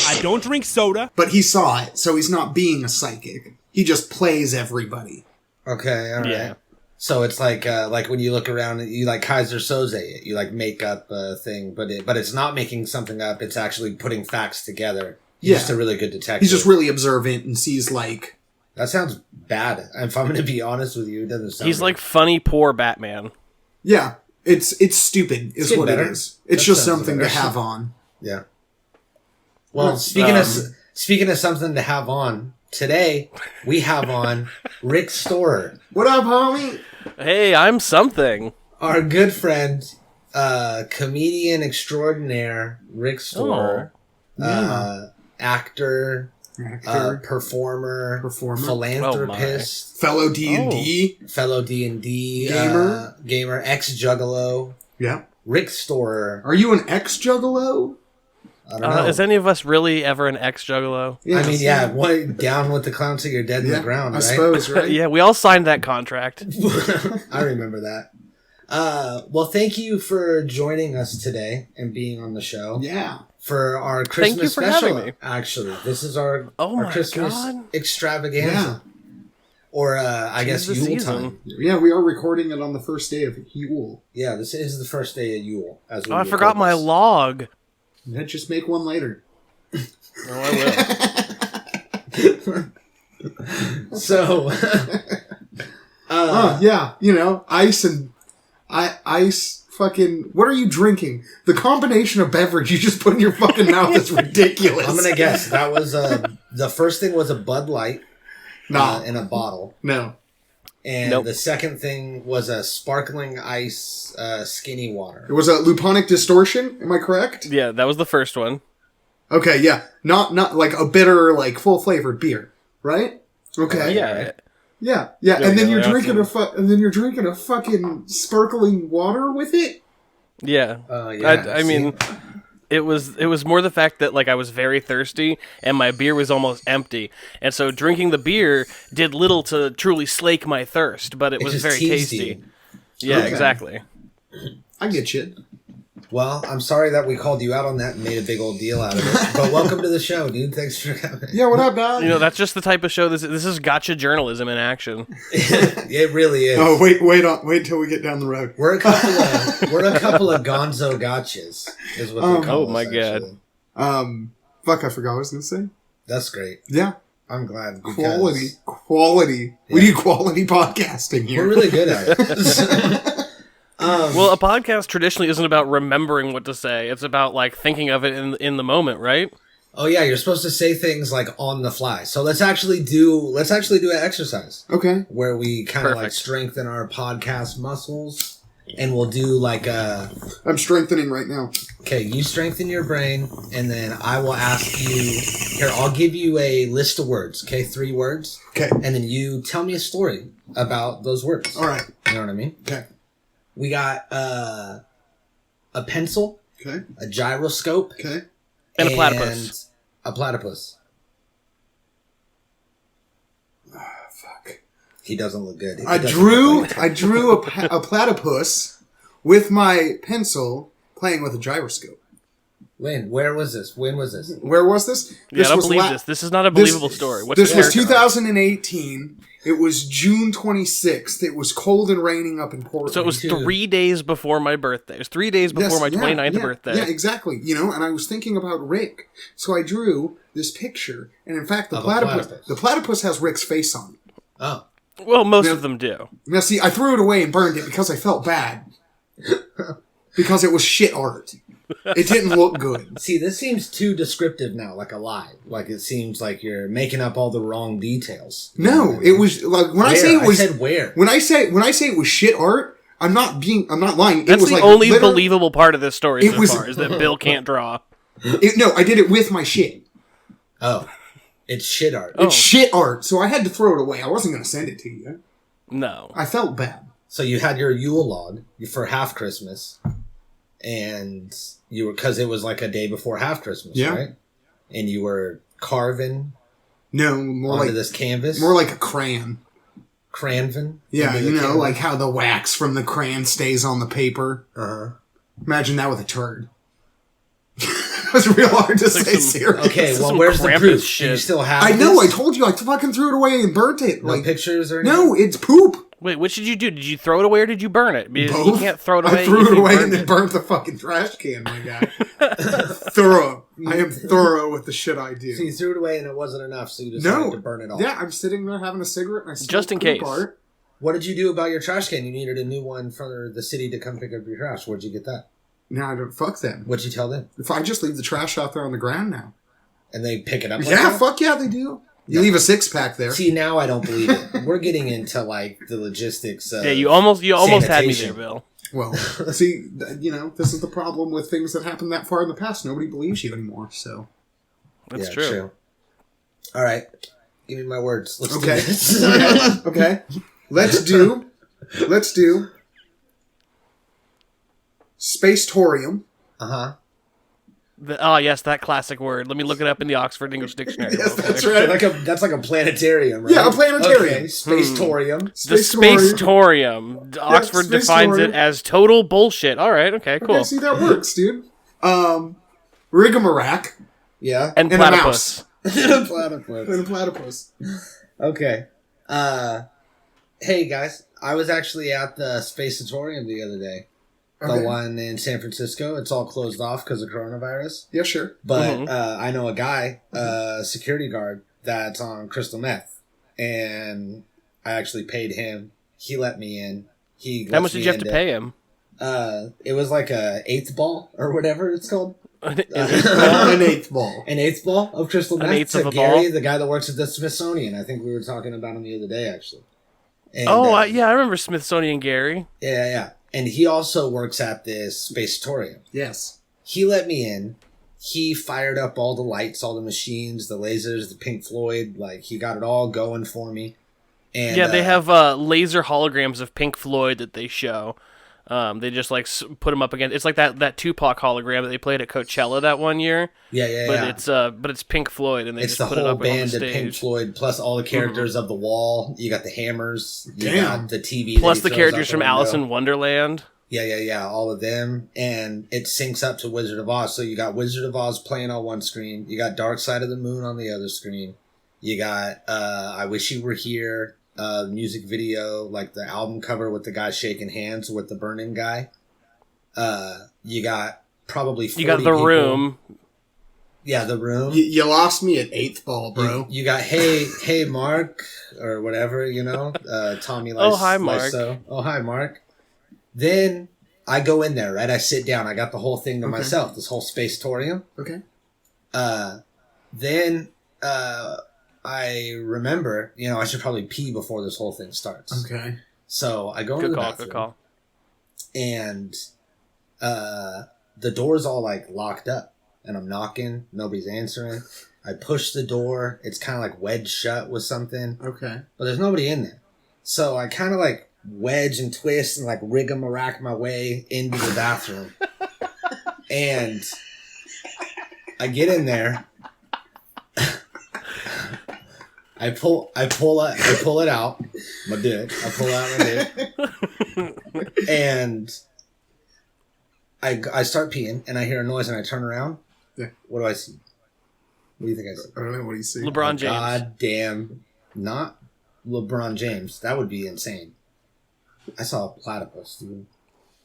I don't drink soda. But he saw it, so he's not being a psychic. He just plays everybody. Okay, all right. Yeah. So it's like when you look around, you like Kaiser Soze it. You like make up a thing, but it's not making something up. It's actually putting facts together. He's just a really good detective. He's just really observant and sees like... That sounds bad. If I'm going to be honest with you, it doesn't sound He's good. like funny, poor Batman. Yeah, it's stupid is what better. it is. It's That just sounds something better. to have on. Yeah. Well, speaking of something to have on, today we have on Rick Storer, What up, homie? Hey, I'm something. our good friend, comedian extraordinaire, Rick Storer, actor, performer, philanthropist, fellow D&D, fellow D&D gamer, ex-juggalo. Yeah. Rick Storer. Are you an ex-juggalo? I don't know. Is any of us really ever an ex-juggalo? Yeah, I mean, yeah, what, down with the clown till you're dead in the ground, I right? suppose, right? Yeah, we all signed that contract. I remember that. Well, thank you for joining us today and being on the show. Yeah. For our Christmas Thank you for special. having me. Actually, this is our my Christmas God. extravaganza. Or, I guess, the Yule season. time. Yeah, we are recording it on the first day of Yule. Yeah, this is the first day of Yule. As we Oh, I record forgot my this. log. Yeah, just make one later. Oh, I will. So, Yeah, you know, ice fucking... What are you drinking? The combination of beverage you just put in your fucking mouth is ridiculous. I'm going to guess that was, the first thing was a Bud Light in a bottle. No. And the second thing was a sparkling ice skinny water. It was a Luponic Distortion, am I correct? Yeah, that was the first one. Okay, yeah. Not like a bitter, like, full-flavored beer, right? Okay. Yeah. Yeah. Yeah, And then yeah, you're drinking a fucking sparkling water with it? Yeah. Yeah, I mean, it was more the fact that like I was very thirsty and my beer was almost empty, and so drinking the beer did little to truly slake my thirst, but it was just very teased tasty. you. Yeah, Okay. exactly. I get you. Well, I'm sorry that we called you out on that and made a big old deal out of it. But welcome to the show, dude. Thanks for coming. Yeah, what up, dog? You know, that's just the type of show. This is gotcha journalism in action. It really is. Oh, wait till we get down the road. We're a couple of gonzo gotchas, is what they call Oh my us, God. actually. Fuck, I forgot what I was gonna say. That's great. Yeah. I'm glad. because Quality. We need quality podcasting here. We're really good at it. Well, a podcast traditionally isn't about remembering what to say. It's about like thinking of it in the moment, right? Oh yeah, you're supposed to say things like on the fly. So let's actually do an exercise Okay. where we kind of like Perfect. strengthen our podcast muscles, and we'll do like I'm strengthening right now. okay, you strengthen your brain, and then I will ask you. Here, I'll give you a list of words. Okay, 3 words, Okay. and then you tell me a story about those words. All right. You know what I mean? Okay. We got a pencil, Okay. a gyroscope, Okay. And a platypus. A platypus. Fuck. He doesn't look good. He I doesn't drew look a platypus with my pencil playing with a gyroscope. Where was this? When was this? Where was this? Yeah, I don't believe this. This is not a believable story. What's This the was character? 2018. It was June 26th. It was cold and raining up in Portland. So it was 3 days before my birthday. It was 3 days before my 29th birthday. Yeah, exactly. You know, and I was thinking about Rick. So I drew this picture. And in fact, the platypus has Rick's face on it. Oh. Well, most of them do. Now, see, I threw it away and burned it because I felt bad. Because it was shit art. It didn't look good. See, this seems too descriptive now, like a lie. Like it seems like you're making up all the wrong details. No, it was like when I say it was. I said where. When I say it was shit art, I'm not lying. That's it was the like only believable part of this story so was- far, is that Bill can't draw. No, I did it with my shit. Oh, it's shit art. It's shit art, so I had to throw it away. I wasn't going to send it to you. No. I felt bad. So you had your Yule log for half Christmas, and you were because it was like a day before half Christmas, Yeah. right? And you were carving No, more onto like this canvas, more like a crayon. cranvin. Yeah, into you the know, canvas. like how the wax from the crayon stays on the paper. Uh-huh. Imagine that with a turd. It was real hard to say serious. Okay, well, some where's the Krampus proof? shit. Do you still have I know, I this? told you, I fucking threw it away and burnt it. No Like, pictures or anything? no, it's poop. Wait, what did you do? Did you throw it away or did you burn it? Because Both? you can't throw it away. I threw if it you away burned and then it. burnt the fucking trash can, my guy. Thorough. I am thorough with the shit I do. So you threw it away and it wasn't enough, so you decided to burn it all. Yeah, I'm sitting there having a cigarette and I smell Just in poop case. art. What did you do about your trash can? You needed a new one for the city to come pick up your trash. Where'd you get that? Now I don't fuck them. What'd you tell them? If I just leave the trash out there on the ground now. And they pick it up like Yeah, that? fuck yeah, they do. You leave a 6-pack there. See, now I don't believe it. We're getting into, like, the logistics of Yeah, you almost had me there, sanitation. Bill. Well, see, this is the problem with things that happened that far in the past. Nobody believes you anymore, so. That's Yeah, true. All right. Give me my words. Let's Okay. do this. Okay. Let's do Spacetorium. Uh-huh. Yes, that classic word. Let me look it up in the Oxford English Dictionary. Yes, real quick. that's right. That's like a planetarium, right? Yeah, a planetarium. Okay, Spacetorium. The Spacetorium. Oxford defines it as total bullshit. All right, okay, cool. Okay, see, that works, dude. Rigamarak Yeah. And and a platypus. mouse. Platypus. And a platypus. Okay. Hey, guys. I was actually at the Spacetorium the other day. Okay. The one in San Francisco. It's all closed off because of coronavirus. Yeah, sure. But I know a guy, a security guard, that's on crystal meth. And I actually paid him. He let me in. How much did you have to pay him? It was like a eighth ball or whatever it's called. An eighth ball. An eighth ball of crystal meth. An eighth to of a Gary, ball? the guy that works at the Smithsonian. I think we were talking about him the other day, actually. And, Yeah, I remember Smithsonian Gary. Yeah. And he also works at this Spacetorium. Yes. He let me in. He fired up all the lights, all the machines, the lasers, the Pink Floyd. Like, he got it all going for me. And, Yeah, they have laser holograms of Pink Floyd that they show. They just put them up against. It's like that Tupac hologram that they played at Coachella that one year. Yeah. But it's Pink Floyd, and they It's just the put it whole up on the band of stage. Pink Floyd, plus all the characters of The Wall. You got the hammers. You Damn. got the TV. Plus that he the throws characters out from the Alice window. in Wonderland. Yeah, all of them. And it syncs up to Wizard of Oz. So you got Wizard of Oz playing on one screen. You got Dark Side of the Moon on the other screen. You got I Wish You Were Here, music video, like the album cover with the guy shaking hands with the burning guy. You got probably 40 You got The people. Room. Yeah, The Room. You lost me at eighth ball, bro. You got Hey Mark, or whatever, Tommy Lice. Oh, hi, Mark. Lyso. Oh, hi, Mark. Then I go in there, right? I sit down. I got the whole thing to myself, this whole Spacetorium. Okay. Then I remember, I should probably pee before this whole thing starts. Okay. So I go into the bathroom. Good call. And the door's all like locked up. And I'm knocking. Nobody's answering. I push the door. It's kind of like wedged shut with something. Okay. But there's nobody in there. So I kind of like wedge and twist and like rigmarole my way into the bathroom. And I get in there. I pull it out. My dick. I pull out my dick. And I start peeing and I hear a noise and I turn around. Yeah. What do I see? What do you think I see? I don't know. What do you see? LeBron James. God damn. Not LeBron James. That would be insane. I saw a platypus, dude.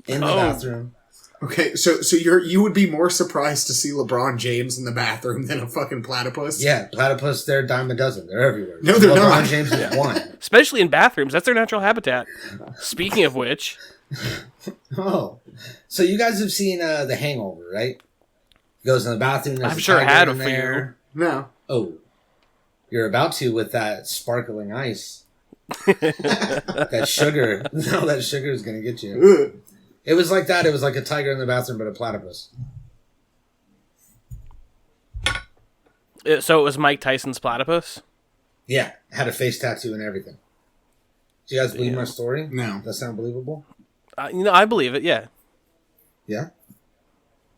In the bathroom. Okay, so you would be more surprised to see LeBron James in the bathroom than a fucking platypus? Yeah, platypus, they're a dime a dozen. They're everywhere. No, they're LeBron not. James is one. Especially in bathrooms. That's their natural habitat. Speaking of which. Oh. So you guys have seen The Hangover, right? He goes in the bathroom. There's I've a sure tiger had in a there. No. Oh. You're about to with that sparkling ice. That sugar. No, that sugar is going to get you. Ugh. It was like that. It was like a tiger in the bathroom, but a platypus. So it was Mike Tyson's platypus? Yeah. Had a face tattoo and everything. Do you guys believe my story? No. Does that sound believable? I believe it, yeah. Yeah?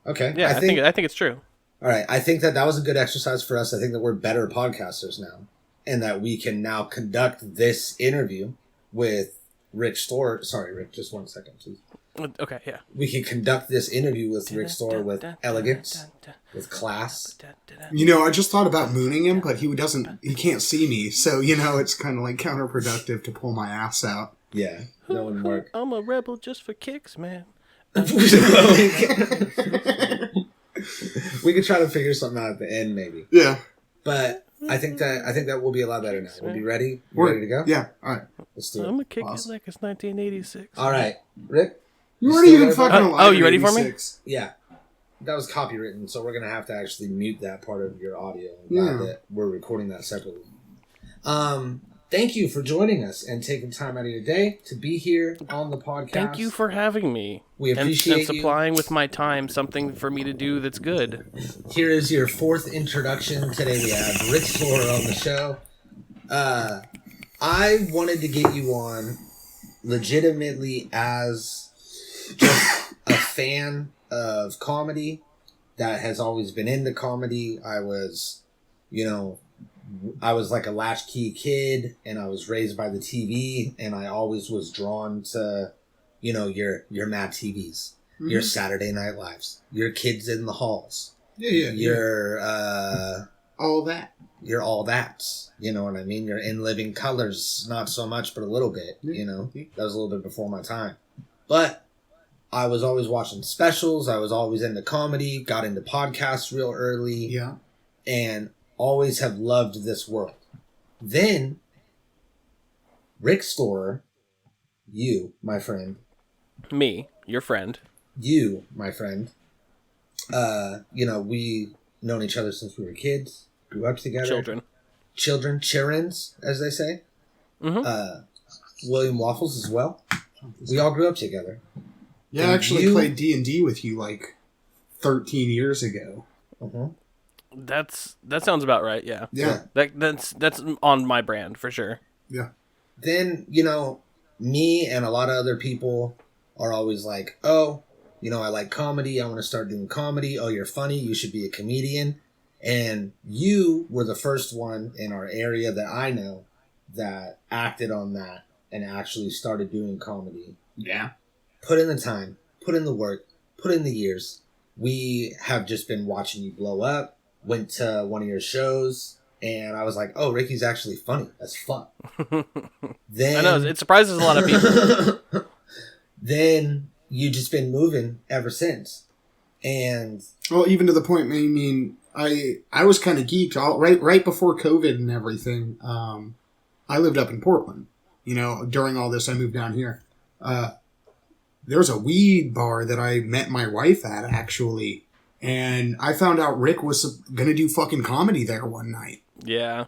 Okay. Yeah, I think it's true. All right. I think that was a good exercise for us. I think that we're better podcasters now. And that we can now conduct this interview with Rich Store. Sorry, Rick, just 1 second, please. Okay, yeah. We can conduct this interview with Rick Storer with elegance, with class. I just thought about mooning him, but he can't see me, so, it's kind of like counterproductive to pull my ass out. Yeah, that wouldn't work. I'm a rebel just for kicks, man. We could try to figure something out at the end, maybe. Yeah. But I think that will be a lot better now. We'll be ready. We're ready to go? Yeah, alright. Let's do it. I'm gonna kick it like it's 1986. Alright, Rick? You weren't even fucking alive. You ready for me? Yeah. That was copywritten, so we're going to have to actually mute that part of your audio. That we're recording that separately. Thank you for joining us and taking time out of your day to be here on the podcast. Thank you for having me. We appreciate and supplying with my time something for me to do that's good. Here is your fourth introduction. Today we have Rick Storer on the show. I wanted to get you on legitimately as just a fan of comedy that has always been into comedy. I was like a latchkey kid, and I was raised by the TV, and I always was drawn to, your Mad TVs, your Saturday Night Lives, your Kids in the Halls. Your all that. You're all that. You know what I mean? You're In Living Colors, not so much, but a little bit. Yeah. That was a little bit before my time, but I was always watching specials. I was always into comedy. Got into podcasts real early. Yeah, and always have loved this world. Then, Rick Storer, you, my friend. Me, your friend. You, my friend. We known each other since we were kids. Grew up together. Children's, as they say. Mm-hmm. William Waffles as well. We all grew up together. Yeah, I actually played D&D with you like 13 years ago. Uh-huh. That sounds about right. Yeah. Yeah. That's on my brand for sure. Yeah. Then me and a lot of other people are always like, oh, I like comedy. I want to start doing comedy. Oh, you're funny. You should be a comedian. And you were the first one in our area that I know that acted on that and actually started doing comedy. Yeah. Put in the time, put in the work, put in the years. We have just been watching you blow up. Went to one of your shows, and I was like, oh, Ricky's actually funny as fuck. Then I know, it surprises a lot of people. Then you just been moving ever since. And well, even to the point, I mean, I was kind of geeked right before COVID and everything. I lived up in Portland. During all this, I moved down here. There was a weed bar that I met my wife at, actually. And I found out Rick was going to do fucking comedy there one night. Yeah.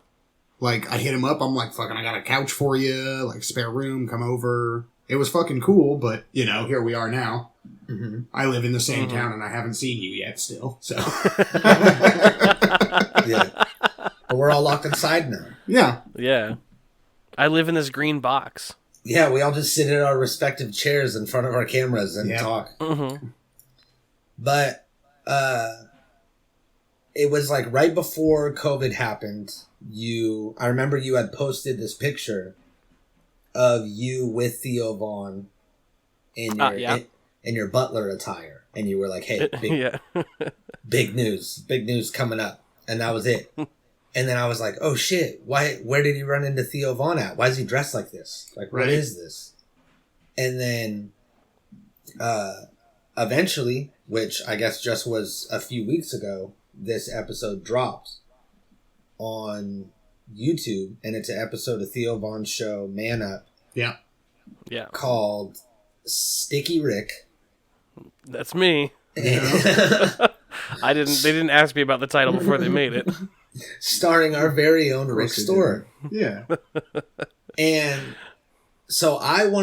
Like, I hit him up. I'm like, fucking, I got a couch for you. Like, spare room, come over. It was fucking cool, but, here we are now. Mm-hmm. I live in the same town, and I haven't seen you yet still, so. Yeah. But we're all locked inside now. Yeah. Yeah. I live in this green box. Yeah, we all just sit in our respective chairs in front of our cameras and talk. Mm-hmm. But it was like right before COVID happened. I remember you had posted this picture of you with Theo Vaughn in your butler attire, and you were like, "Hey, big news coming up," and that was it. And then I was like, oh shit, where did he run into Theo Vaughn at? Why is he dressed like this? Like, what is this? And then, eventually, which I guess just was a few weeks ago, this episode dropped on YouTube, and it's an episode of Theo Vaughn's show, Man Up. Yeah. Yeah. Called Sticky Rick. That's me. Yeah. They didn't ask me about the title before they made it. Starring our very own Rick Storer. Yeah. And so I know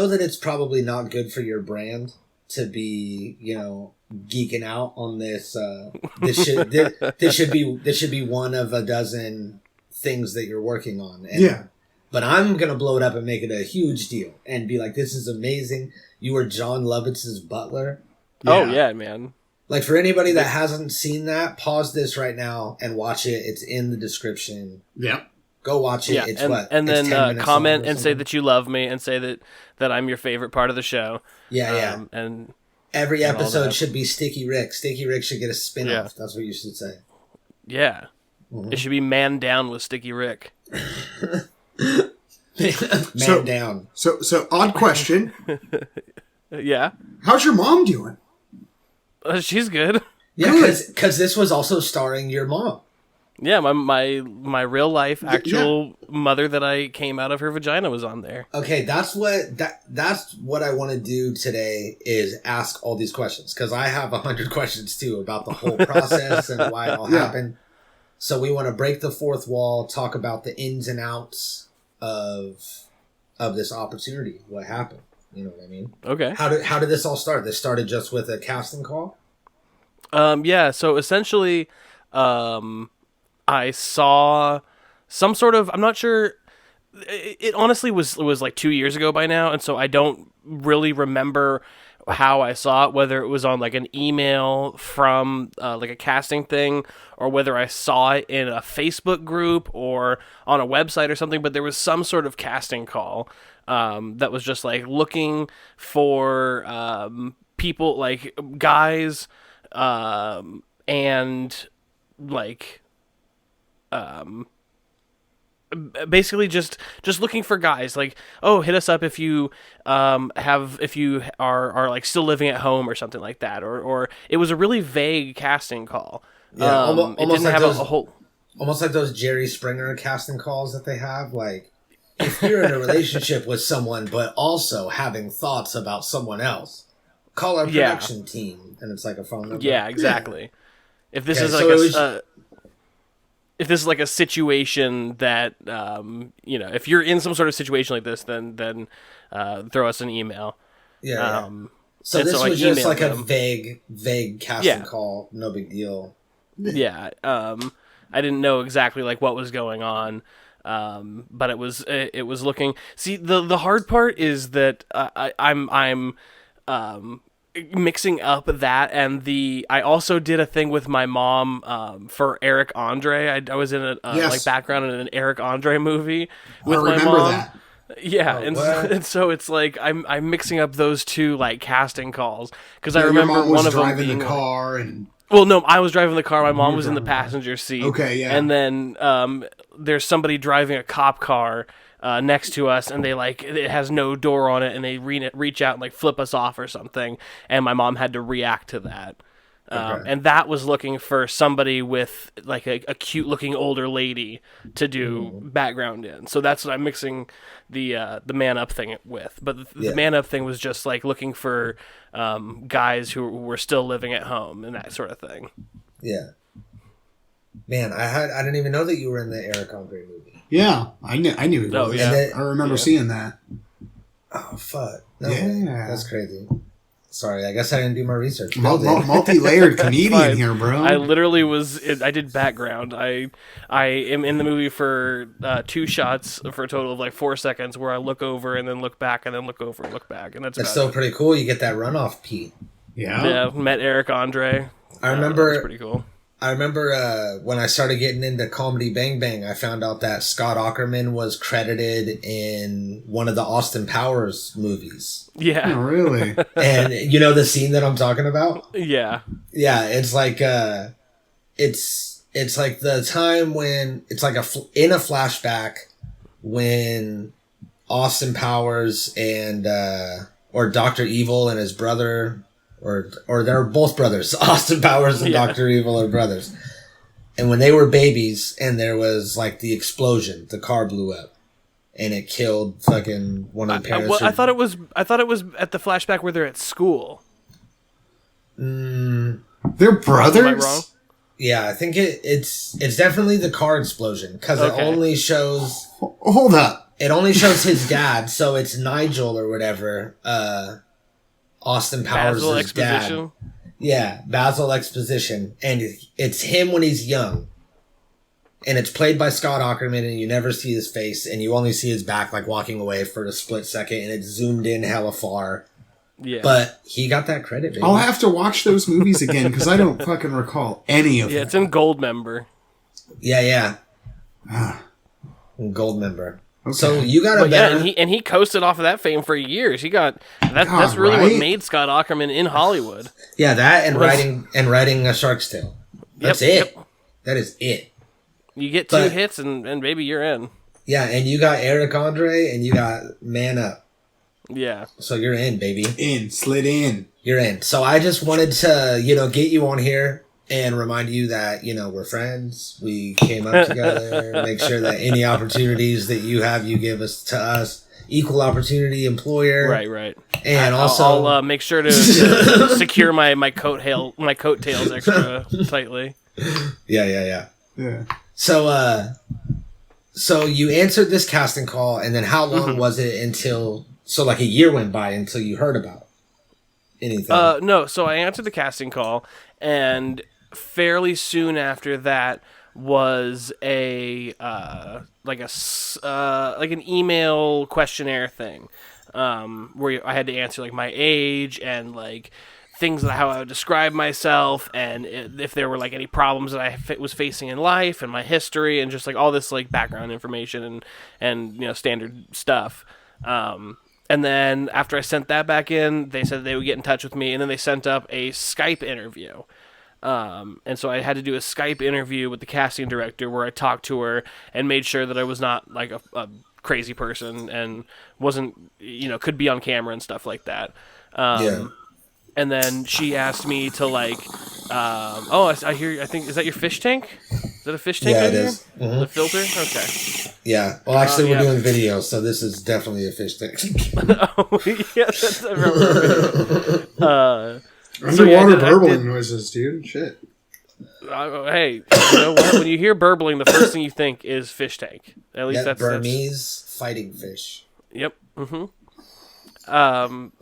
that it's probably not good for your brand to be, geeking out on this. This should be one of a dozen things that you're working on. And, but I'm going to blow it up and make it a huge deal and be like, this is amazing. You were John Lovitz's butler. Yeah. Oh, yeah, man. Like, for anybody that hasn't seen that, pause this right now and watch it. It's in the description. Yeah. Go watch it. Yeah, It's and, what? and It's then 10 minutes comment long or and say something? that you love me and say that I'm your favorite part of the show. Yeah. And Every and all episode that. should be Sticky Rick. Sticky Rick should get a spin-off. Yeah. That's what you should say. Yeah. It should be Man Down with Sticky Rick. Man down. So odd question. Yeah. How's your mom doing? She's good. Yeah, Good. because this was also starring your mom. Yeah, my real life actual mother that I came out of her vagina was on there. Okay, that's what I want to do today is ask all these questions because I have 100 questions too about the whole process and why it all happened. So we want to break the fourth wall, talk about the ins and outs of this opportunity. What happened? You know what I mean? Okay. How did this all start? This started just with a casting call? Yeah, so essentially I saw some sort of, I'm not sure, it honestly was like 2 years ago by now, and so I don't really remember how I saw it, whether it was on like an email from like a casting thing, or whether I saw it in a Facebook group or on a website or something, but there was some sort of casting call that was just like looking for people, like guys, and like basically just looking for guys, like, oh, hit us up if you are like still living at home or something like that, or it was a really vague casting call. Yeah, almost it didn't like have those, a whole, almost like those Jerry Springer casting calls that they have. Like, if you're in a relationship with someone but also having thoughts about someone else, call our production team, and it's like a phone number. yeah, exactly. If this Okay, is so like if this is like a situation that if you're in some sort of situation like this, then throw us an email. Yeah. So and this so I was just emailed like a them. vague casting call, no big deal. Yeah. I didn't know exactly like what was going on. But it was looking. See, the hard part is that I'm mixing up that and I also did a thing with my mom for Eric Andre. I was in a like background in an Eric Andre movie with my mom. That. Yeah, what? and so it's like I'm mixing up those two like casting calls because I Your remember mom was one of them driving being the car and. well, no, I was driving the car. My mom was in the driving the car. passenger seat. Okay, yeah. And then there's somebody driving a cop car next to us, and they like it has no door on it, and they reach out and like flip us off or something. And my mom had to react to that. And that was looking for somebody with like a cute looking older lady to do background in. So that's what I'm mixing the man up thing with. But the man up thing was just like looking for guys who were still living at home and that sort of thing. Yeah. Man, I didn't even know that you were in the Eric Andre movie. Yeah, I knew he was. Oh, yeah. Then, I remember seeing that. oh fuck. No, Yeah. that's crazy. Sorry, I guess I didn't do my research. Multi-layered comedian fine. here, bro. I literally I did background. I am in the movie for 2 shots for a total of like 4 seconds where I look over and then look back and then look over and look back, and that's That's about still it. pretty cool. You get that runoff, Pete. Yeah. Yeah, met Eric Andre. I That remember. was pretty cool. I remember when I started getting into Comedy Bang Bang, I found out that Scott Aukerman was credited in one of the Austin Powers movies. Yeah, Oh, really? And you know the scene that I'm talking about? yeah, Yeah, it's like it's like the time when it's like in a flashback when Austin Powers and or Dr. Evil and his brother or they're both brothers. Austin Powers and Dr. Evil are brothers. And when they were babies and there was like the explosion, the car blew up and it killed fucking one of the parents. I thought it was at the flashback where they're at school. They're brothers? Am I wrong? Yeah, I think it's definitely the car explosion because it only shows. Hold up. It only shows his dad, so it's Nigel or whatever. Austin Powers' Basil dad. Exposition. Yeah, Basil Exposition, and it's him when he's young, and it's played by Scott Aukerman, and you never see his face, and you only see his back like walking away for a split second, and it's zoomed in hella far. Yeah, But he got that credit, baby. I'll have to watch those movies again because I don't fucking recall any of yeah, them. it's in Gold Member. Yeah. Gold member. Okay. So you got a But yeah, better... and he coasted off of that fame for years. He got that's really right? what made Scott Aukerman in Hollywood. Yeah, that and writing a Shark's Tale. That's it. Yep. That is it. You get 2 hits and maybe you're in. Yeah, and you got Eric Andre and you got Man Up. Yeah. So you're in, baby. Slid in. You're in. So I just wanted to, get you on here and remind you that, we're friends. We came up together. Make sure that any opportunities that you have, you give us to us. Equal opportunity employer. Right. And also... I'll make sure to secure my coattails extra tightly. Yeah. Yeah. So you answered this casting call, and then how long was it until... So like a year went by until you heard about anything? No, so I answered the casting call, and fairly soon after that was like an email questionnaire thing, where I had to answer like my age and like things like how I would describe myself, and if there were like any problems that I was facing in life, and my history, and just like all this like background information and standard stuff. And then after I sent that back in, they said they would get in touch with me, and then they sent up a Skype interview. And so I had to do a Skype interview with the casting director where I talked to her and made sure that I was not like a crazy person and wasn't, could be on camera and stuff like that. And then she asked me to like, I think, is that your fish tank? Is that a fish tank? Yeah, right it is. Here? Mm-hmm. The filter? Okay. Yeah. Well, actually, we're yeah. doing video, so this is definitely a fish tank. Oh, yeah, that's I remember. Underwater burbling noises, dude. Shit. Hey, you know what? When you hear burbling, the first thing you think is fish tank. At least that's Burmese fighting fish. Yep. Mm-hmm.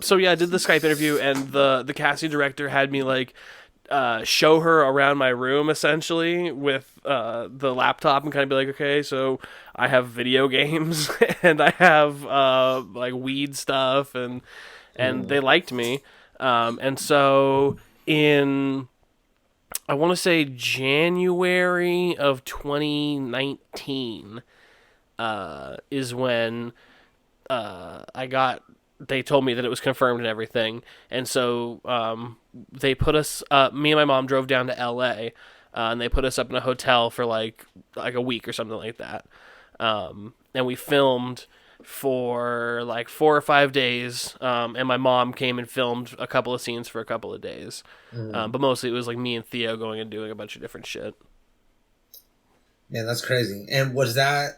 So yeah, I did the Skype interview, and the casting director had me like show her around my room essentially with the laptop and kind of be like, okay, so I have video games and I have like weed stuff, and they liked me, and so in I want to say January of 2019 is when they told me that it was confirmed and everything. And so they put us, me and my mom drove down to LA, and they put us up in a hotel for like a week or something like that. And we filmed for like 4 or 5 days. And my mom came and filmed a couple of scenes for a couple of days. But mostly it was like me and Theo going and doing a bunch of different shit. Man, that's crazy. And was that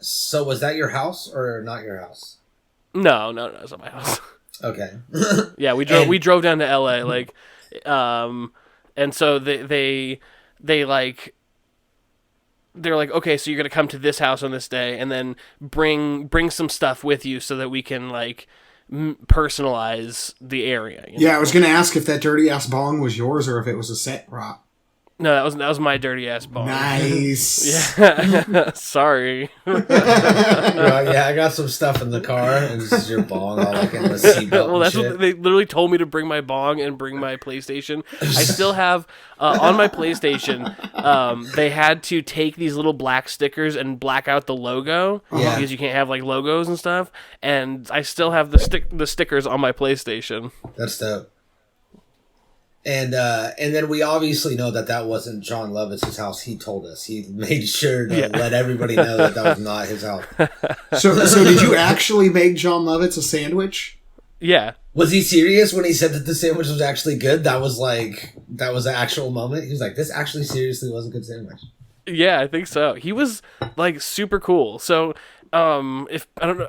your house or not your house? No, it's not my house. Okay. Yeah, we drove down to LA, like, and so they like, they're like, okay, so you're gonna come to this house on this day, and then bring some stuff with you so that we can like personalize the area. Yeah, I was gonna ask if that dirty ass bong was yours or if it was a set prop. No, that was my dirty ass bong. Nice. Yeah. Sorry. Yeah, I got some stuff in the car, and this is your bong all like in the seatbelt. Well, that's and shit. what they literally told me to bring my bong and bring my PlayStation. I still have on my PlayStation. They had to take these little black stickers and black out the logo because you can't have like logos and stuff. And I still have the stickers on my PlayStation. That's dope. And then we obviously know that wasn't John Lovitz's house. He told us. He made sure to let everybody know that was not his house. So did you actually make John Lovitz a sandwich? Yeah. Was he serious when he said that the sandwich was actually good? That was an actual moment. He was like, "This actually seriously was a good sandwich." Yeah, I think so. He was like super cool. So if I don't know,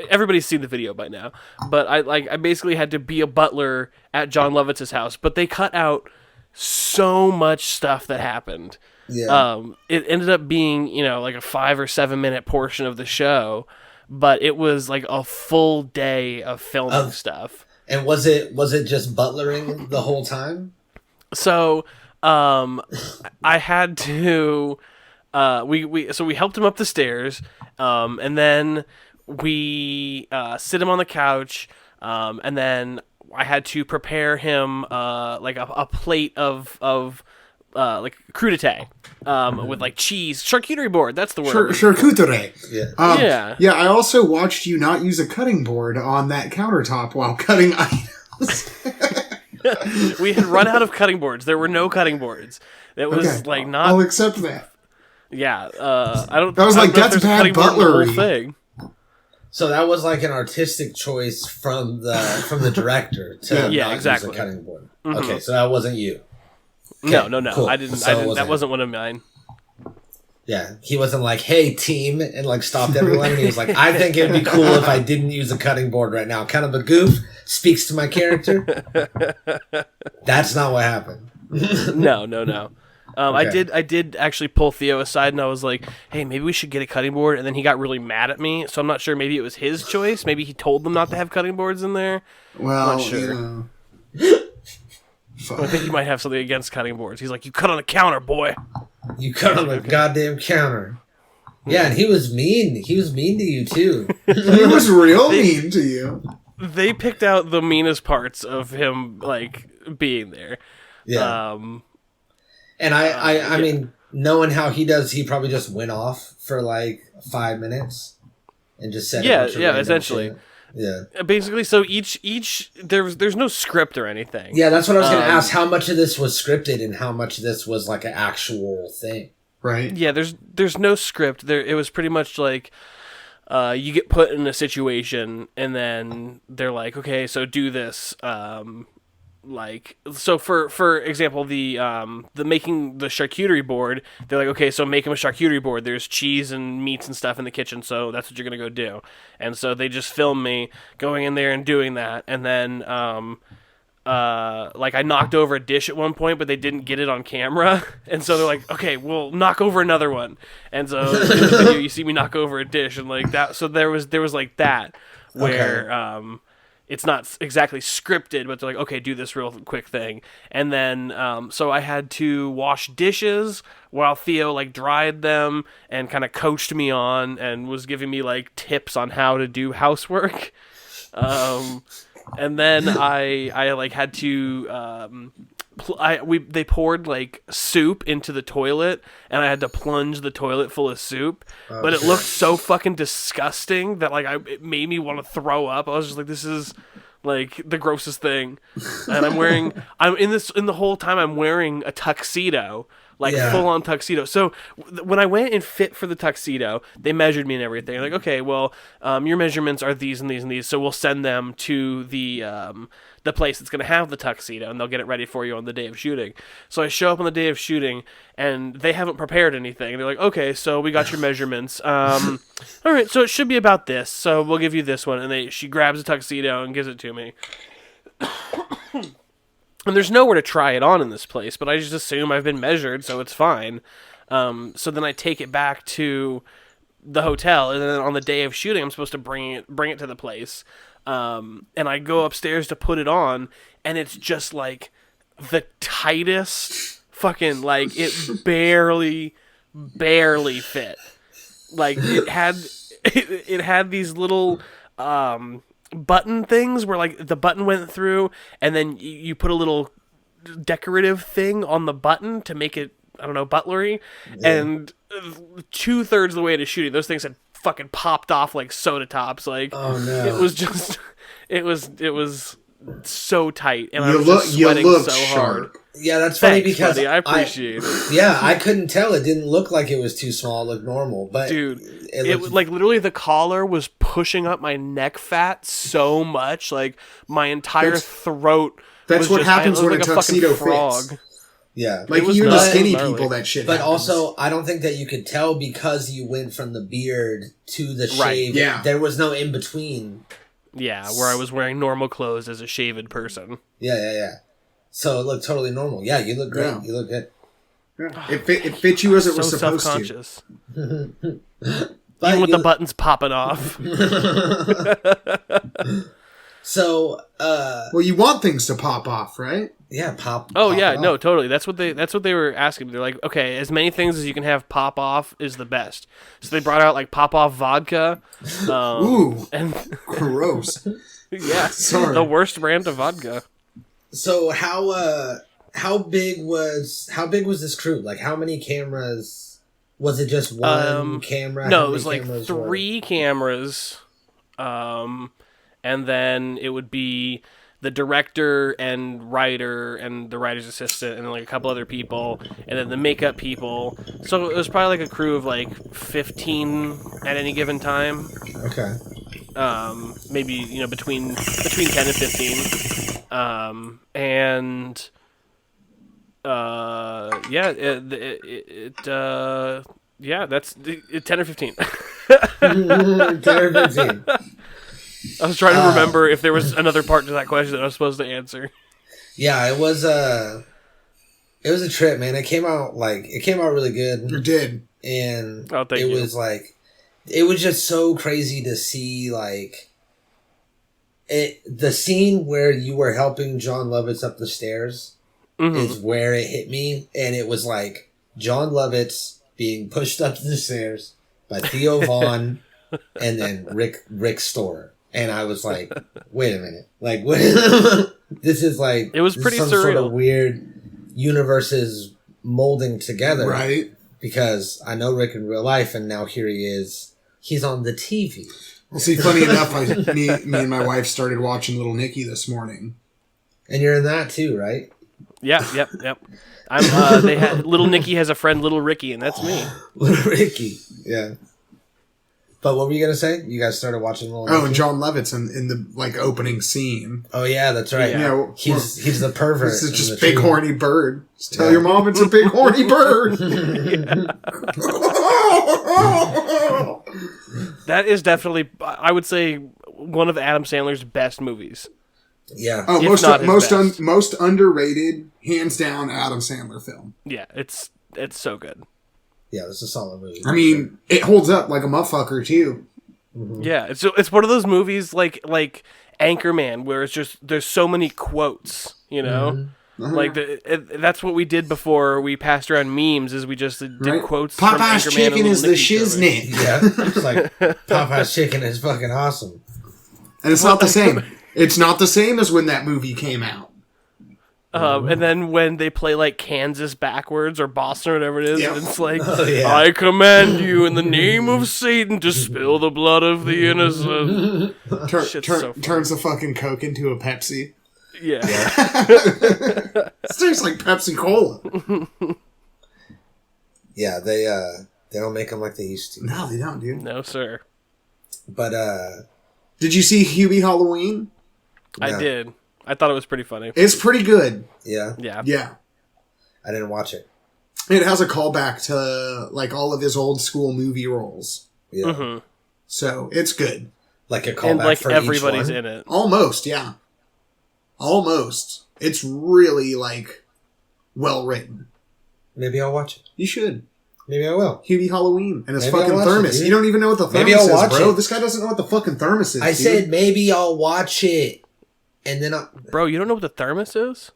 everybody's seen the video by now, but I basically had to be a butler at John Lovitz's house, but they cut out so much stuff that happened. Yeah. It ended up being, like a 5 or 7 minute portion of the show, but it was like a full day of filming stuff. And was it just butlering the whole time? So, I had to, we helped him up the stairs, and then we sit him on the couch, and then I had to prepare him like a plate of crudité, with like cheese, charcuterie board. That's the word. Charcuterie. Yeah. Yeah, I also watched you not use a cutting board on that countertop while cutting items. We had run out of cutting boards. There were no cutting boards. It was like not. I'll accept that. Yeah, I don't. That was I like, don't know if that's there's a bad cutting board in the butlery. whole thing. So that was like an artistic choice from the director to not use exactly. a cutting board. Mm-hmm. Okay, so that wasn't you. No, Cool. I didn't. So That wasn't one of mine. Yeah, he wasn't like, "Hey, team," and like stopped everyone. And he was like, "I think it'd be cool if I didn't use a cutting board right now." Kind of a goof, speaks to my character. That's not what happened. No. Okay. I did actually pull Theo aside, and I was like, "Hey, maybe we should get a cutting board." And then he got really mad at me, so I'm not sure. Maybe it was his choice. Maybe he told them not to have cutting boards in there. Well, I'm not sure. Fuck. I think he might have something against cutting boards. He's like, "You cut on the counter, boy." You cut on the goddamn counter. Yeah, and he was mean. He was mean to you too. He was real mean to you. They picked out the meanest parts of him, like being there. Yeah. And I mean, knowing how he does, he probably just went off for like 5 minutes and just said, Yeah, essentially. Shit. Yeah. Basically, so each there's no script or anything. Yeah, that's what I was going to ask. How much of this was scripted and how much of this was like an actual thing? Right. Yeah, there's no script. It was pretty much like you get put in a situation and then they're like, okay, so do this. Like, so for example, the making the charcuterie board, they're like, okay, so make him a charcuterie board. There's cheese and meats and stuff in the kitchen, so that's what you're gonna go do. And so they just film me going in there and doing that, and then like I knocked over a dish at one point, but they didn't get it on camera, and so they're like, okay, we'll knock over another one. And so in the video, you see me knock over a dish and like that. So there was like that where it's not exactly scripted, but they're like, okay, do this real quick thing. And then, so I had to wash dishes while Theo, like, dried them and kind of coached me on and was giving me, like, tips on how to do housework. And then I like, had to, they poured, like, soup into the toilet, and I had to plunge the toilet full of soup. But it looked so fucking disgusting that, like, it made me want to throw up. I was just like, this is, like, the grossest thing. And in the whole time, I'm wearing a tuxedo. Like, full-on tuxedo. So, when I went and fit for the tuxedo, they measured me and everything. Like, okay, well, your measurements are these and these and these, so we'll send them to the place that's going to have the tuxedo, and they'll get it ready for you on the day of shooting. So I show up on the day of shooting, and they haven't prepared anything. They're like, okay, so we got your measurements. All right, so it should be about this, so we'll give you this one. And she grabs a tuxedo and gives it to me. And there's nowhere to try it on in this place, but I just assume I've been measured, so it's fine. So then I take it back to the hotel, and then on the day of shooting, I'm supposed to bring it to the place. And I go upstairs to put it on, and it's just like the tightest fucking, like, it barely fit. Like, it had these little button things where, like, the button went through, and then you put a little decorative thing on the button to make it, I don't know, butlery. And 2/3 of the way to shooting, those things had fucking popped off like soda tops. Like, oh no, it was just, it was so tight, and I was just sweating so hard. Yeah, that's funny. Thanks, because buddy, I appreciate it. Yeah, I couldn't tell. It didn't look like it was too small. It looked normal, but dude, it was like literally the collar was pushing up my neck fat so much, like my entire throat. That's what happens when like a tuxedo frog. fits. Yeah, like even the skinny people, that shit. But happens. also, I don't think that you could tell because you went from the beard to the shave. Yeah, there was no in between. Yeah, where I was wearing normal clothes as a shaved person. Yeah. So it looked totally normal. Yeah, you look great. Yeah. You look good. Yeah. It fit you as it was supposed self-conscious. to. Even with the buttons popping off. So, well, you want things to pop off, right? Yeah, pop. Oh pop yeah, off. no, totally. That's what they were asking me. They're like, okay, as many things as you can have pop off is the best. So they brought out like pop off vodka. Ooh, and gross. Yeah, sorry. The worst brand of vodka. So how how big was this crew? Like, how many cameras? Was it just one camera? No, it was like 3 cameras. And then it would be the director and writer and the writer's assistant and then like a couple other people and then the makeup people. So it was probably like a crew of like 15 at any given time. Okay. Maybe between 10 and 15. And that's 10 or 15. 10 or 15. I was trying to remember if there was another part to that question that I was supposed to answer. Yeah, it was a trip, man. It came out really good. You did. And it was just so crazy to see the scene where you were helping John Lovitz up the stairs is where it hit me, and it was like John Lovitz being pushed up the stairs by Theo Vaughn and then Rick Storer. And I was like, wait a minute. Like, what? This is like... It was pretty some surreal. Sort of weird universes molding together. Right. Because I know Rick in real life, and now here he is. He's on the TV. Well, see, funny enough, me and my wife started watching Little Nicky this morning. And you're in that too, right? Yeah, yep. Little Nicky has a friend, Little Ricky, and that's me. Little Ricky. Yeah. But what were you going to say? You guys started watching Little Nicky? Oh, and John Lovitz in the opening scene. Oh, yeah, that's right. Yeah, he's the pervert. This is just big horny bird. Just tell your mom it's a big horny bird. That is definitely, I would say, one of Adam Sandler's best movies. Yeah. Oh, most underrated, hands down, Adam Sandler film. Yeah, it's so good. Yeah, it's a solid movie. I mean, it holds up like a motherfucker too. Mm-hmm. Yeah, it's one of those movies like Anchorman, where it's just there's so many quotes, Mm-hmm. Like that's what we did before we passed around memes. Is we just did quotes. Popeye's from Anchorman chicken is the Nicky shiznit. Yeah, it's like Popeye's chicken is fucking awesome. And it's not the same. It's not the same as when that movie came out. And then when they play like Kansas backwards or Boston or whatever it is, Yep. and it's like, yeah. I command you in the name of Satan to spill the blood of the innocent. Turns the fucking Coke into a Pepsi. Yeah. It tastes like Pepsi Cola. Yeah, they don't make them like they used to. No, they don't, dude. No, sir. But did you see Hubie Halloween? No. I did. I thought it was pretty funny. It's pretty good. Yeah. Yeah. I didn't watch it. It has a callback to like all of his old school movie roles. Yeah. Mm-hmm. So it's good. Like a callback And like for everybody's each one. in it. Almost, yeah. Almost. It's really like well written. Maybe I'll watch it. You should. Maybe I will. Hubie Halloween and his Maybe I'll fucking watch thermos. it, You don't even know what the Maybe thermos I'll is, watch bro. it. This guy doesn't know what the fucking thermos is. I dude. said maybe I'll watch it. And then Bro, you don't know what the thermos is?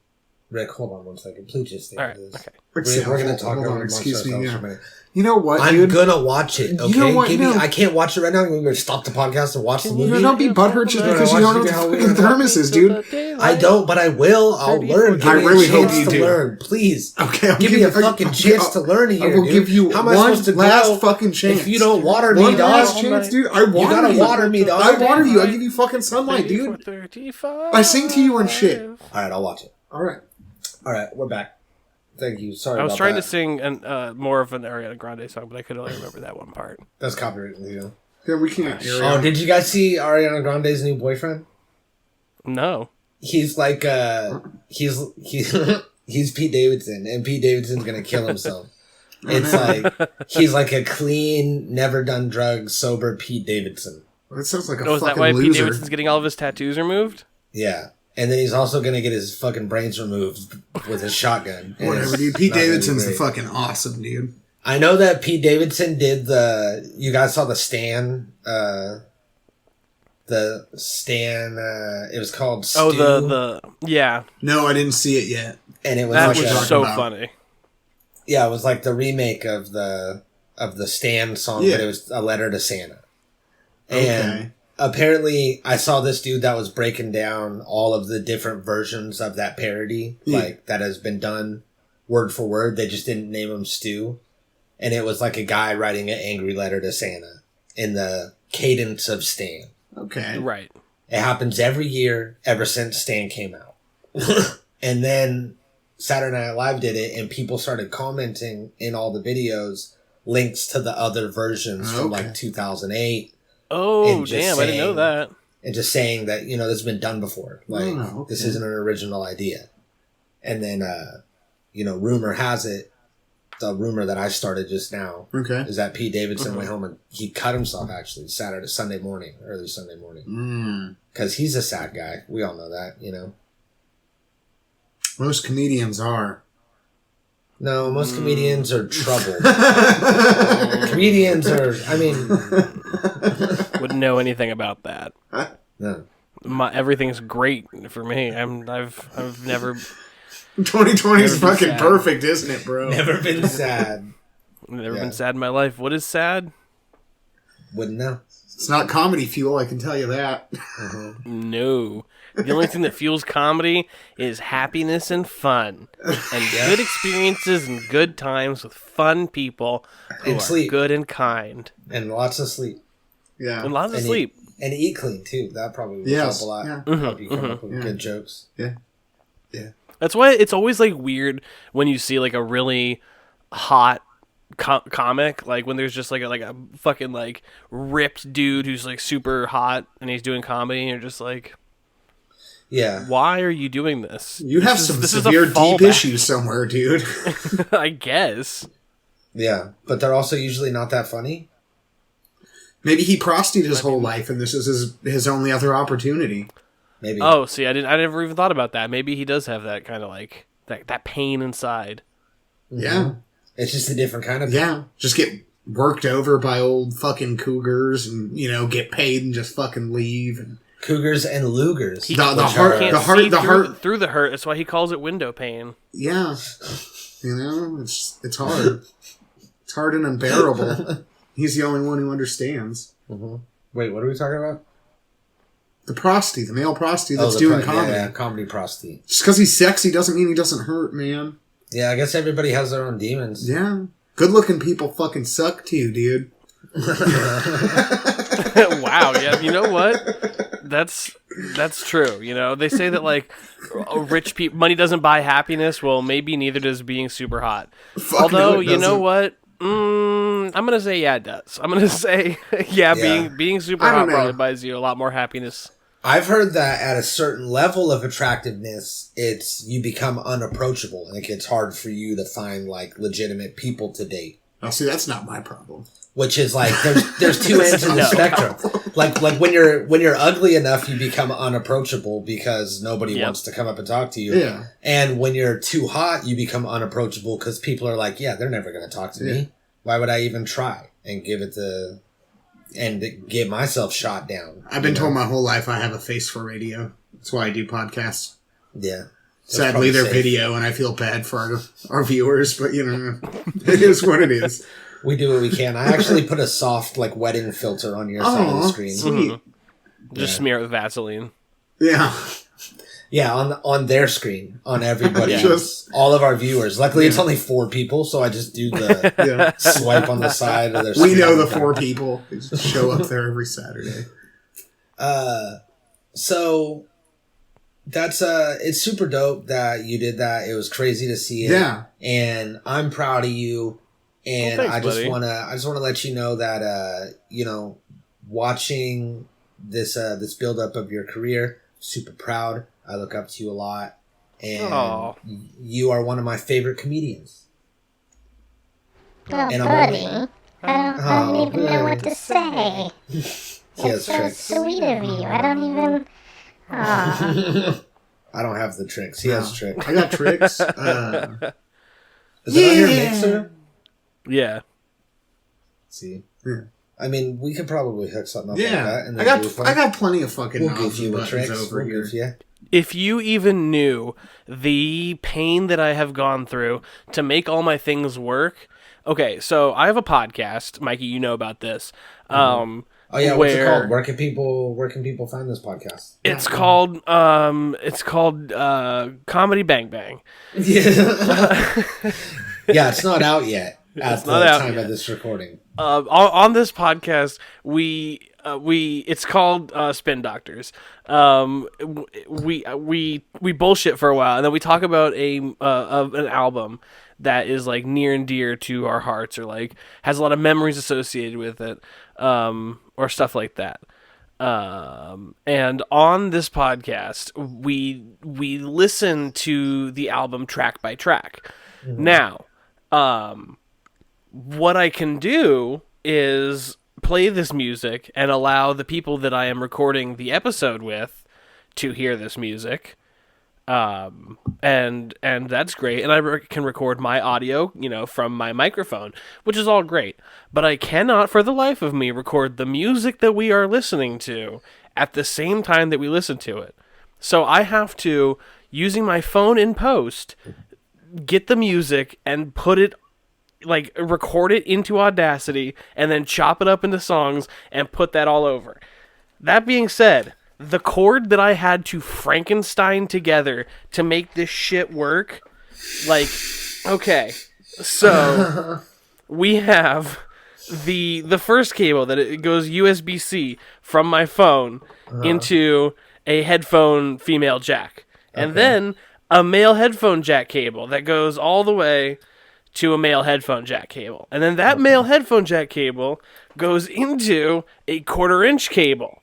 Rick, hold on 1 second. Please just stay All right, with this. okay. We're going to talk Hold on, over excuse me. ourselves Yeah. for a minute. You know what, I'm dude? gonna watch it. Okay, You know what? No. I can't watch it right now. I'm gonna stop the podcast and watch the movie. No, don't be butthurt just No, because you watch don't know what the Halloween. fucking thermos is, dude. I don't, but I will. I'll learn. Give I me really a hope chance you to do. learn, please. Okay, I'll give me a fucking chance to learn here. I will dude. give you How am I one supposed to last go fucking chance. if you don't water me, One dog? last chance, dude. I water You gotta you. water me, dog. I water you. I give you fucking sunlight, dude. 35. I sing to you and shit. All right, I'll watch it. All right. All right, we're back. Thank you. Sorry, I was about trying that. to sing more of an Ariana Grande song, but I could only remember that one part. That's copyrighted, you know. Yeah, we can't. Oh, did you guys see Ariana Grande's new boyfriend? No. He's like he's Pete Davidson, and Pete Davidson's gonna kill himself. It's like he's like a clean, never done drugs, sober Pete Davidson. That sounds like a Oh, is fucking that why Pete loser. Davidson's getting all of his tattoos removed? Yeah. And then he's also gonna get his fucking brains removed with his shotgun. And Whatever, it's dude. Pete not gonna be Davidson's the great. fucking awesome, dude. I know that Pete Davidson did you guys saw the Stan, it was called Stew. Oh, yeah. No, I didn't see it yet. And it was That like was so about. funny. yeah, it was like the remake of the Stan song, Yeah. but it was a letter to Santa. And Okay. apparently I saw this dude that was breaking down all of the different versions of that parody, like that has been done word for word. They just didn't name him Stu. And it was like a guy writing an angry letter to Santa in the cadence of Stan. Okay. Right. It happens every year ever since Stan came out. And then Saturday Night Live did it, and people started commenting in all the videos links to the other versions from like 2008. Oh, damn, I didn't know that. And just saying that, this has been done before. Like, this isn't an original idea. And then, rumor has it, the rumor that I started just now is that Pete Davidson went home and he cut himself actually early Sunday morning. Because he's a sad guy. We all know that, Most comedians are. No, most comedians are troubled. Comedians are, wouldn't know anything about that. No. Everything's great for me. I've never 2020 is fucking sad. perfect, isn't it, bro? Never been sad. Never been sad in my life. What is sad? Wouldn't know. It's not comedy fuel, I can tell you that. No. The only thing that fuels comedy is happiness and fun. And good experiences and good times with fun people who And are sleep. good and kind. And lots of sleep. Yeah. And lots of And sleep. And eat clean, too. That probably would Yes. help a lot. Yeah. Help you come up with good jokes. Yeah. Yeah. That's why it's always like weird when you see like a really hot comic, like when there's just like a fucking like ripped dude who's like super hot and he's doing comedy and you're just like, yeah, why are you doing this? You have some severe deep issues somewhere, dude. I guess. Yeah, but they're also usually not that funny. Maybe he prostituted his whole life and this is his only other opportunity. Maybe. Oh, see, I never even thought about that. Maybe he does have that kind of like that pain inside. Yeah. It's just a different kind of Yeah. Just get worked over by old fucking cougars and, get paid and just fucking leave. And cougars and lugers. He The can't heart- see through the hurt. That's why he calls it window pane. yeah. It's hard. It's hard and unbearable. He's the only one who understands. Wait, what are we talking about? The prostitute, the male prostitute that's doing comedy. Yeah, comedy prostitute. Just because he's sexy doesn't mean he doesn't hurt, man. Yeah, I guess everybody has their own demons. Yeah. Good looking people fucking suck too, dude. Wow, yeah, you know what? That's true. They say that like rich people, money doesn't buy happiness. Well, maybe neither does being super hot. Although, you know what? I'm gonna say it does. I'm gonna say being super hot probably buys you a lot more happiness. I've heard that at a certain level of attractiveness, you become unapproachable, and it gets hard for you to find like legitimate people to date. Oh, see, that's not my problem. Which is like there's two ends of the spectrum. Like when you're ugly enough, you become unapproachable because nobody wants to come up and talk to you. Yeah. And when you're too hot, you become unapproachable because people are like, yeah, they're never going to talk to me. Why would I even try and get myself shot down? I've been told my whole life I have a face for radio. That's why I do podcasts. Yeah. Sadly, they're video, and I feel bad for our viewers, but it is what it is. We do what we can. I actually put a soft, like, wedding filter on your side of the screen. Sweet. Just smear it with Vaseline. Yeah. Yeah, on their screen, on everybody's, all of our viewers. Luckily, it's only 4 people, so I just do the swipe on the side of their screen. We know the 4 people. They just show up there every Saturday. So that's it's super dope that you did that. It was crazy to see it. Yeah. And I'm proud of you. And thanks, I just buddy. wanna let you know that watching this build up of your career, super proud. I look up to you a lot, and you are one of my favorite comedians. Oh, And buddy. I don't even know what to say. He has That's so tricks. sweet of you. I don't even... Aw. I don't have the tricks. He has tricks. I got tricks. Is it on your mixer? Yeah. See. Yeah. I mean, we could probably hook something up like that. And I got plenty of fucking We'll knobs give you and a buttons tricks. over here. Yeah. If you even knew the pain that I have gone through to make all my things work. Okay, so I have a podcast. Mikey, you know about this. Oh yeah, what's it where called? Where can people find this podcast? it's called Comedy Bang Bang. Yeah. Yeah, it's not out yet at the time of this recording. On this podcast, it's called Spin Doctors. We bullshit for a while, and then we talk about an album that is like near and dear to our hearts, or like has a lot of memories associated with it, or stuff like that. And on this podcast, we listen to the album track by track. Mm-hmm. Now, what I can do is play this music and allow the people that I am recording the episode with to hear this music. And that's great. And I can record my audio, from my microphone, which is all great. But I cannot, for the life of me, record the music that we are listening to at the same time that we listen to it. So I have to, using my phone in post, get the music and put it, record it into Audacity, and then chop it up into songs and put that all over. That being said, the chord that I had to Frankenstein together to make this shit work, okay, so we have the first cable that it goes USB-C from my phone into a headphone female jack, and then a male headphone jack cable that goes all the way to a male headphone jack cable, and then that male headphone jack cable goes into a 1/4-inch cable.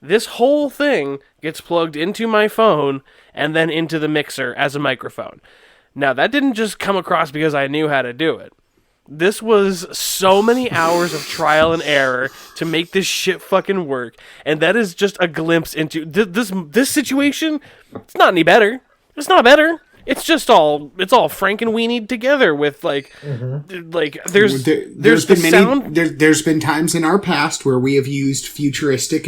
This whole thing gets plugged into my phone and then into the mixer as a microphone. Now, that didn't just come across because I knew how to do it. This was so many hours of trial and error to make this shit fucking work, and that is just a glimpse into this situation. It's not any better. It's not better. It's just all Frankenweenied together with there's there's been times in our past where we have used futuristic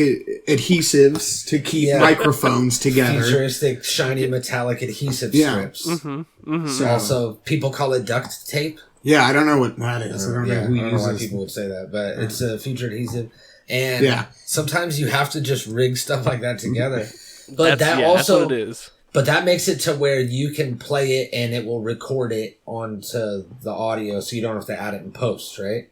adhesives to keep microphones together. Futuristic shiny metallic adhesive strips. Mm-hmm. Mm-hmm. So also people call it duct tape. Yeah, I don't know what that is. I don't know who I don't know why people would say that, but it's a future adhesive, and sometimes you have to just rig stuff like that together. But that's what it is. But that makes it to where you can play it and it will record it onto the audio, so you don't have to add it in post, right?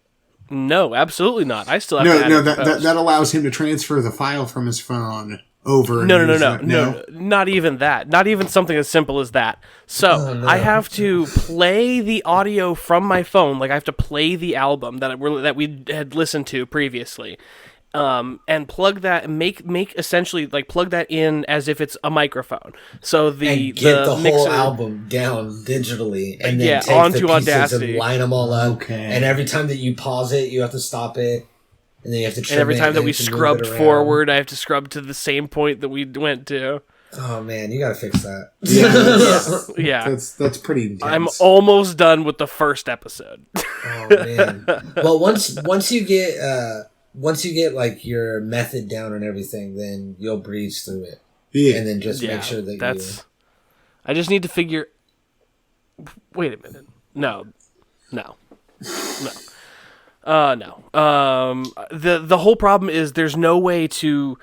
No, absolutely not. I still have to add it in post. That allows him to transfer the file from his phone over. No, not even that. Not even something as simple as that. So I have to play the audio from my phone. I have to play the album that we had listened to previously. And plug that, make essentially plug that in as if it's a microphone. So the whole mixer, album down digitally, and then take onto the pieces Audacity and line them all up. Okay. And every time that you pause it, you have to stop it, and then you have to trim and every time it, that we scrubbed forward, I have to scrub to the same point that we went to. Oh man, you gotta fix that. Yeah. That's pretty intense. I'm almost done with the first episode. Oh man. Well, once you get your method down and everything, then you'll breeze through it. Yeah. And then just make sure that I just need to figure... Wait a minute. No. No. The whole problem is there's no way to,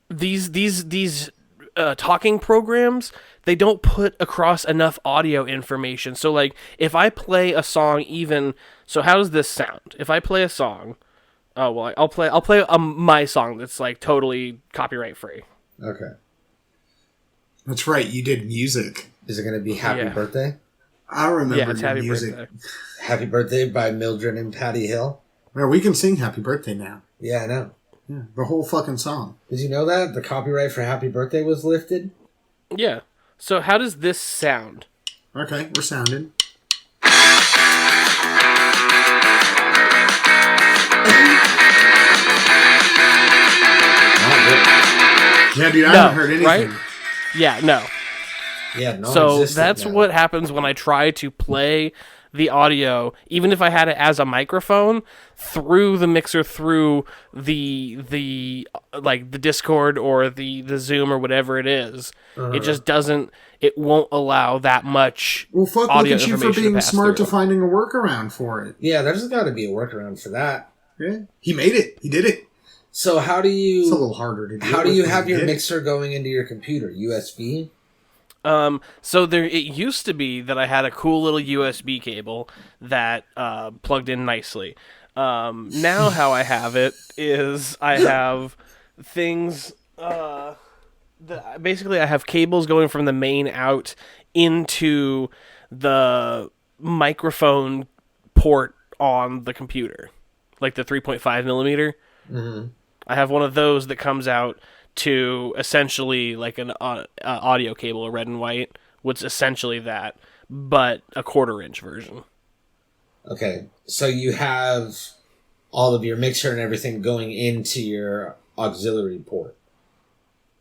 these talking programs, they don't put across enough audio information. So, if I play a song even... So how does this sound? If I play a song... Oh, well, I'll play my song that's totally copyright free. Okay. That's right, you did music. Is it going to be Happy Birthday? I remember it's Happy music. Birthday. Happy Birthday by Mildred and Patty Hill. Well, we can sing Happy Birthday now. Yeah, I know. Yeah, the whole fucking song. Did you know that? The copyright for Happy Birthday was lifted? Yeah. So how does this sound? Okay, we're sounding. Yeah, dude, I haven't heard anything. Right? Yeah, no. Yeah, no. So that's what happens when I try to play the audio, even if I had it as a microphone, through the mixer, through the Discord or the Zoom or whatever it is. It just doesn't. It won't allow that much. Well, fuck! Look at you for being smart to finding a workaround for it. Yeah, there's got to be a workaround for that. Yeah. He made it. He did it. So how do you? It's a little harder to do. How do you have your mixer going into your computer? USB? So there, it used to be that I had a cool little USB cable that plugged in nicely. Now how I have it is I have things. Basically, I have cables going from the main out into the microphone port on the computer, like the 3.5 millimeter. Mm-hmm. I have one of those that comes out to essentially like an audio cable, a red and white, which is essentially that, but a 1/4-inch version. Okay, so you have all of your mixer and everything going into your auxiliary port.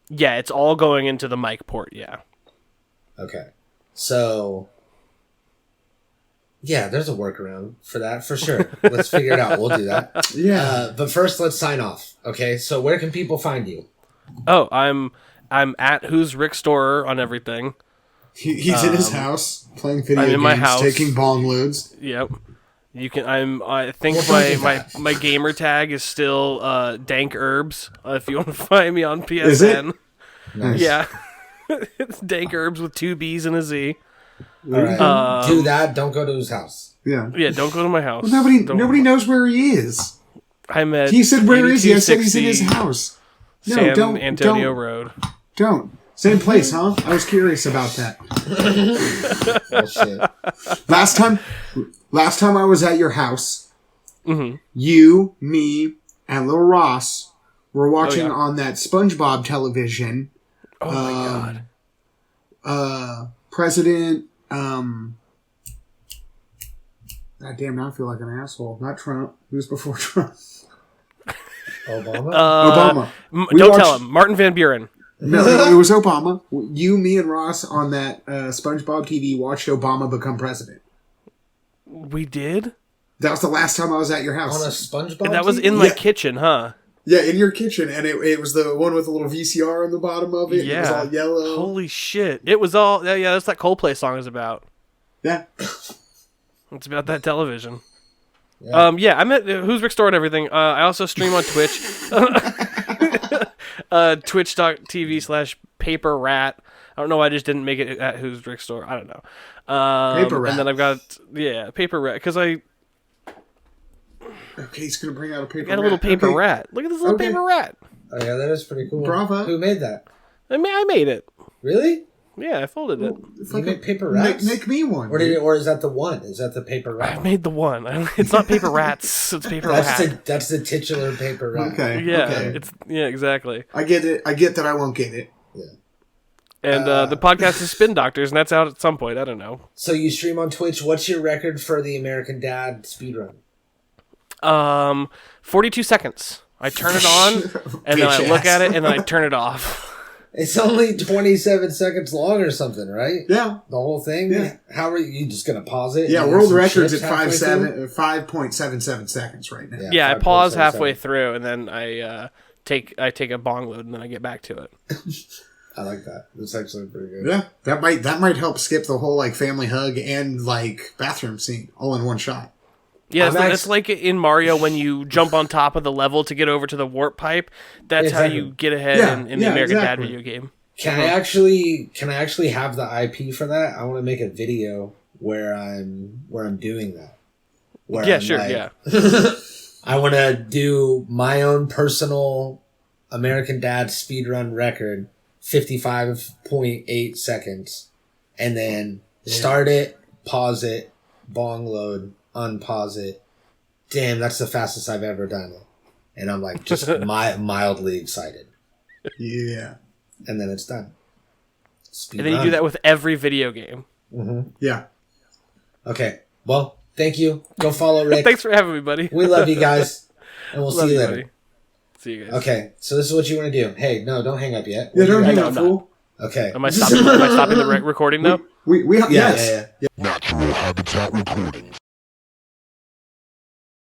Yeah, it's all going into the mic port, yeah. Okay, so yeah, there's a workaround for that, for sure. Let's figure it out. We'll do that. Yeah. But first, let's sign off. Okay, so where can people find you? Oh, I'm at Who's Rick Storer on everything. He's in his house playing video I'm in games, my house. taking bong loads. Yep. You can. I think Well, my gamer tag is still Dank Herbs. If you want to find me on PSN. Is it? Nice. Yeah. It's Dank Herbs with 2 B's and a Z. All right. Do that. Don't go to his house. Yeah. Yeah, don't go to my house. Well, nobody knows where he is. I'm at. He said, "Where is he?" I said, "He's in his 8260 house." No, San Antonio Road. Don't. Same place, huh? I was curious about that. Oh shit. Last time I was at your house, Mm-hmm. you, me, and little Ross were watching yeah. on that SpongeBob television. Oh my god. President. God damn! Now I feel like an asshole. Not Trump. Who's before Trump? Obama? Obama. Don't tell him. Martin Van Buren. No, it was Obama. You, me, and Ross on that SpongeBob TV watched Obama become president. We did? That was the last time I was at your house. On a SpongeBob That was TV? in my Yeah. kitchen, huh? Yeah, in your kitchen, and it was the one with the little VCR on the bottom of it. Yeah. It was all yellow. Holy shit. It was all... Yeah, that's that Coldplay song is about. Yeah. It's about that television. Yeah. I'm at Who's Rick Store and everything. I also stream on Twitch. Twitch.tv/Paper Rat. I don't know why I just didn't make it at Who's Rick Store. I don't know. Paper Rat. And then I've got, Paper Rat. Because I Okay, he's going to bring out a paper got a little paper rat. Look at this little paper rat. Oh yeah, that is pretty cool. Bravo. Who made that? I made it. Really? Yeah, I folded it. You made paper rats? Make me one. Or is that the one? Is that the paper rat? I made the one. It's not paper rats. It's paper rat. That's the titular paper rat. Okay. Yeah, Okay. Exactly. I get it. I get that I won't get it. Yeah. And the podcast is Spin Doctors, and that's out at some point. I don't know. So you stream on Twitch. What's your record for the American Dad speedrun? 42 seconds. I turn it on, and then I look at it, and then I turn it off. It's only 27 seconds long or something, right? Yeah. The whole thing? Yeah. How are you just going to pause it? Yeah, and world some record's shifts at halfway through? 5.77 seconds right now. Yeah, I 5.77. pause halfway through, and then I take a bong load, and then I get back to it. I like that. That's actually pretty good. Yeah, that might help skip the whole like family hug and like bathroom scene all in one shot. Yeah, I'm it's like in Mario when you jump on top of the level to get over to the warp pipe. That's Exactly. how you get ahead Yeah, in the American exactly. Dad video game. Can I actually have the IP for that? I want to make a video where I'm doing that. Where Yeah, I'm sure, like- yeah. I want to do my own personal American Dad speedrun record, 55.8 seconds, and then start it, pause it, bong load, unpause it. Damn, that's the fastest I've ever done it. And I'm like just mildly excited. Yeah. And then it's done. And then you do that with every video game. Mm-hmm. Yeah. Okay. Well, thank you. Go follow Rick. Thanks for having me, buddy. We love you guys. And we'll Love see you you, later. buddy. See you guys. Okay. So this is what you want to do. Hey, no, don't hang up yet. Yeah, don't hang No, up, I'm not. fool. Okay. Am I stopping the recording, though? We Yeah, yes. yeah. Natural Habitat Recordings.